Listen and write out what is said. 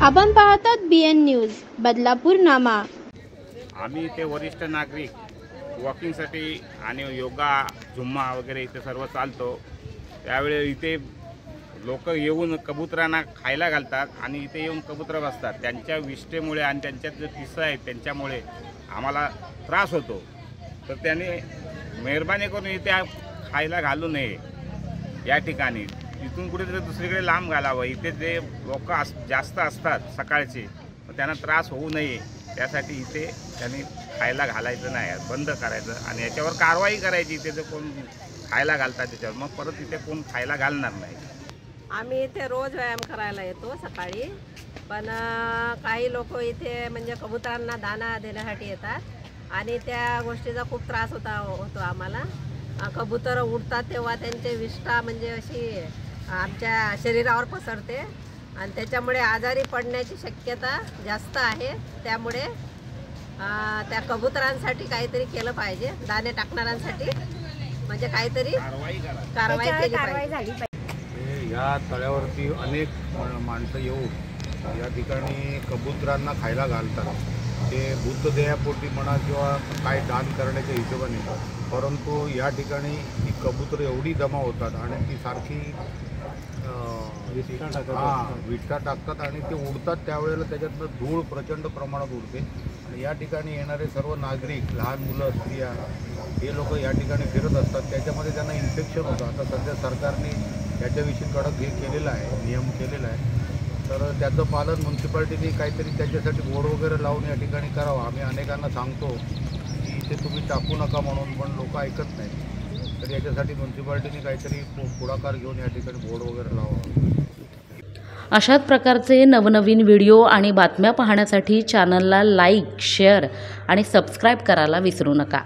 आपण पाहतात BN news Badlapur नामा। आम्ही इथे वरिष्ठ नागरिक वॉकिंगसाठी आणि योगा झुम्मा वगैरे इथे सर्व चालतो। त्यावेळी इथे लोक येऊन कबुतरांना खायला घालतात आणि इथे येऊन कबुतर बसतात। त्यांच्या विष्ठेमुळे आणि त्यांच्यात जे पिसं आहेत त्यांच्यामुळे आम्हाला त्रास होतो। तर त्याने मेहरबानी करून इथे खायला घालू नये। या ठिकाणी इथून कुठेतरी दुसरीकडे लांब घालावं। इथे जे लोक जास्त असतात सकाळचे, त्यांना त्रास होऊ नये त्यासाठी इथे त्यांनी खायला घालायचं नाही, बंद करायचं आणि याच्यावर कारवाई करायची। इथे जर कोण खायला घालतात त्याच्यावर मग परत इथे कोण खायला घालणार नाही। आम्ही इथे रोज व्यायाम करायला येतो सकाळी, पण काही लोक इथे म्हणजे कबुतरांना दाना देण्यासाठी येतात आणि त्या गोष्टीचा खूप त्रास होतो आम्हाला। कबूतर उडतात तेव्हा त्यांचे विष्ठा म्हणजे अशी आमच्या शरीरावर पसरते आणि त्याच्यामुळे आजारी पडण्याची शक्यता जास्त आहे। त्यामुळे त्या कबुतरांसाठी काहीतरी केलं पाहिजे, दाणे टाकणाऱ्यांसाठी म्हणजे काहीतरी कारवाई केली पाहिजे। या तळ्यावरती अनेक माणसं येऊन या ठिकाणी कबुतरांना खायला घालतात। ते बुद्धदेयापोटी म्हणा किंवा काय दान करण्याच्या हिशोबाने, परंतु या ठिकाणी ही कबूतर एवढी जमा होतात आणि ती सारखी विष्ठा टाकतात आणि ते उडतात। त्यावेळेला त्याच्यातनं धूळ प्रचंड प्रमाणात उडते आणि या ठिकाणी येणारे सर्व नागरिक, लहान मुलं, स्त्रिया हे लोक या ठिकाणी फिरत असतात। त्याच्यामध्ये त्यांना इन्फेक्शन होतं। आता सध्या सरकारने याच्याविषयी कडक हे केलेलं आहे, नियम केलेला आहे। तर त्याचं पालन म्युन्सिपाल्टीने काहीतरी त्याच्यासाठी बोर्ड वगैरे लावून या ठिकाणी करावं। आम्ही अनेकांना सांगतो की इथे तुम्ही टाकू नका म्हणून, पण लोक ऐकत नाही। तर याच्यासाठी म्युन्सिपाल्टीने काहीतरी पुढाकार घेऊन या ठिकाणी बोर्ड वगैरे लावावं। अशाच प्रकारचे नवनवीन व्हिडिओ आणि बातम्या पाहण्यासाठी चॅनलला लाईक, शेअर आणि सबस्क्राईब करायला विसरू नका।